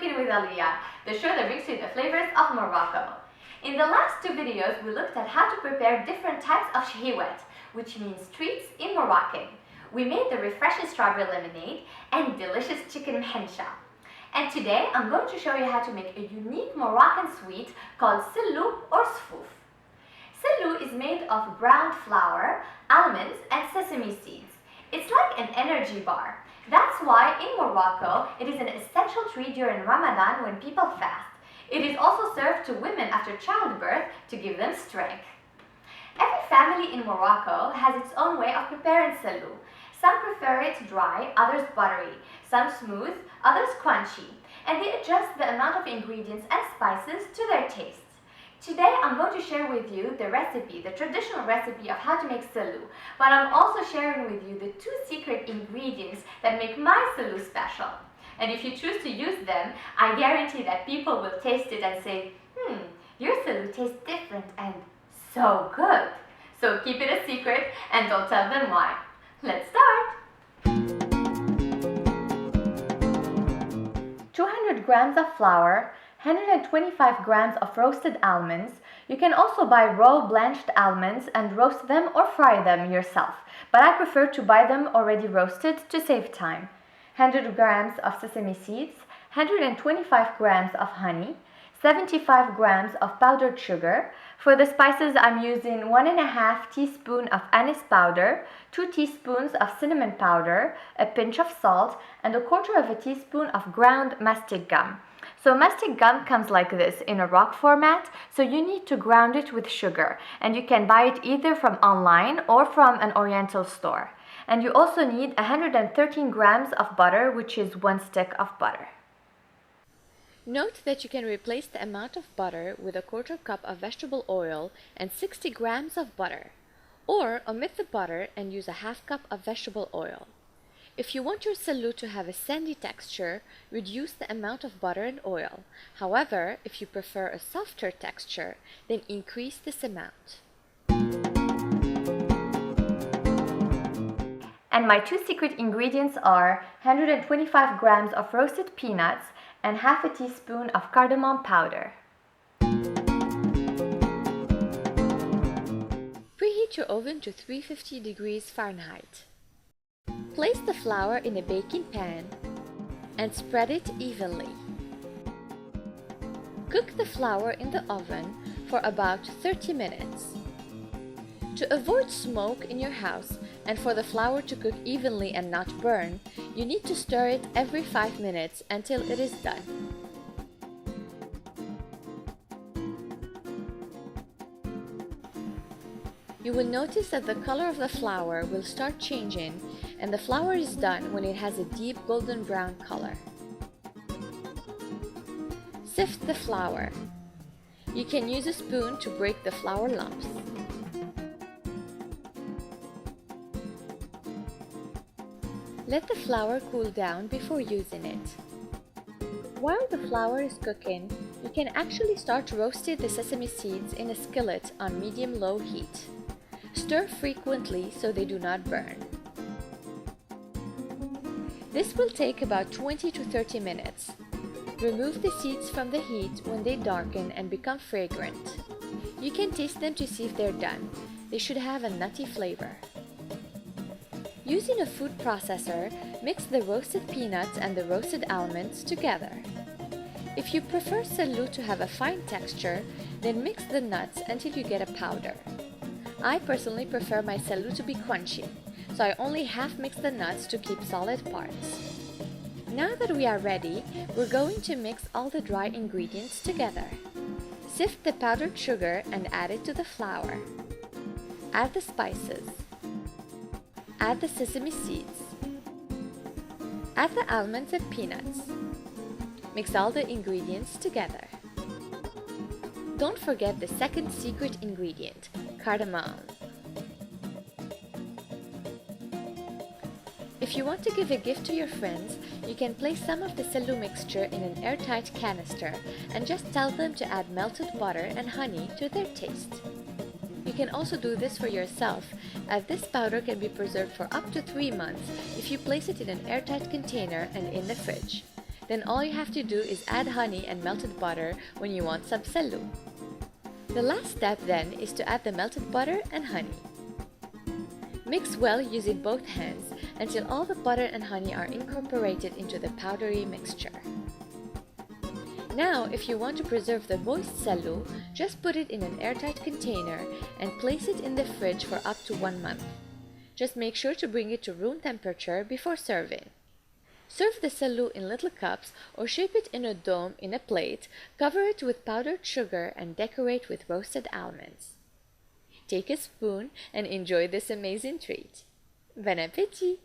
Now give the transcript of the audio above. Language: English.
Cooking with Alia, the show that brings you the flavors of Morocco. In the last two videos, we looked at how to prepare different types of chihwat, which means treats in Moroccan. We made the refreshing strawberry lemonade and delicious chicken mhencha. And today, I'm going to show you how to make a unique Moroccan sweet called Sellou or Sfouf. Sellou is made of browned flour, almonds, and sesame seeds. It's like an energy bar. That's why in Morocco, it is an essential treat during Ramadan when people fast. It is also served to women after childbirth to give them strength. Every family in Morocco has its own way of preparing sellou. Some prefer it dry, others buttery, some smooth, others crunchy, and they adjust the amount of ingredients and spices to their tastes. Today I'm going to share with you the recipe, the traditional recipe of how to make sellou, but I'm also sharing with you the 2 secret ingredients that make my sellou special. And if you choose to use them, I guarantee that people will taste it and say, your sellou tastes different and so good. So keep it a secret and don't tell them why. Let's start! 200 grams of flour, 125 grams of roasted almonds. You can also buy raw blanched almonds and roast them or fry them yourself, but I prefer to buy them already roasted to save time. 100 grams of sesame seeds, 125 grams of honey, 75 grams of powdered sugar. For the spices, I'm using 1.5 teaspoons of anise powder, 2 teaspoons of cinnamon powder, a pinch of salt, and 1/4 teaspoon of ground mastic gum. So mastic gum comes like this in a rock format, so you need to ground it with sugar, and you can buy it either from online or from an oriental store. And you also need 113 grams of butter, which is 1 stick of butter. Note that you can replace the amount of butter with 1/4 cup of vegetable oil and 60 grams of butter, or omit the butter and use 1/2 cup of vegetable oil. If you want your sellou to have a sandy texture, reduce the amount of butter and oil. However, if you prefer a softer texture, then increase this amount. And my 2 secret ingredients are 125 grams of roasted peanuts and 1/2 teaspoon of cardamom powder. Preheat your oven to 350 degrees Fahrenheit. Place the flour in a baking pan and spread it evenly. Cook the flour in the oven for about 30 minutes. To avoid smoke in your house and for the flour to cook evenly and not burn, you need to stir it every 5 minutes until it is done. You will notice that the color of the flour will start changing, and the flour is done when it has a deep golden brown color. Sift the flour. You can use a spoon to break the flour lumps. Let the flour cool down before using it. While the flour is cooking, you can actually start roasting the sesame seeds in a skillet on medium-low heat. Stir frequently so they do not burn. This will take about 20 to 30 minutes. Remove the seeds from the heat when they darken and become fragrant. You can taste them to see if they're done. They should have a nutty flavor. Using a food processor, mix the roasted peanuts and the roasted almonds together. If you prefer sellou to have a fine texture, then mix the nuts until you get a powder. I personally prefer my sellou to be crunchy, so I only half mix the nuts to keep solid parts. Now that we are ready, we're going to mix all the dry ingredients together. Sift the powdered sugar and add it to the flour. Add the spices. Add the sesame seeds. Add the almonds and peanuts. Mix all the ingredients together. Don't forget the second secret ingredient, cardamom. If you want to give a gift to your friends, you can place some of the sellou mixture in an airtight canister and just tell them to add melted butter and honey to their taste. You can also do this for yourself, as this powder can be preserved for up to 3 months if you place it in an airtight container and in the fridge. Then all you have to do is add honey and melted butter when you want some sellou. The last step then is to add the melted butter and honey. Mix well using both hands until all the butter and honey are incorporated into the powdery mixture. Now, if you want to preserve the moist sellou, just put it in an airtight container and place it in the fridge for up to 1 month. Just make sure to bring it to room temperature before serving. Serve the sellou in little cups or shape it in a dome in a plate, cover it with powdered sugar and decorate with roasted almonds. Take a spoon and enjoy this amazing treat. Bon appétit!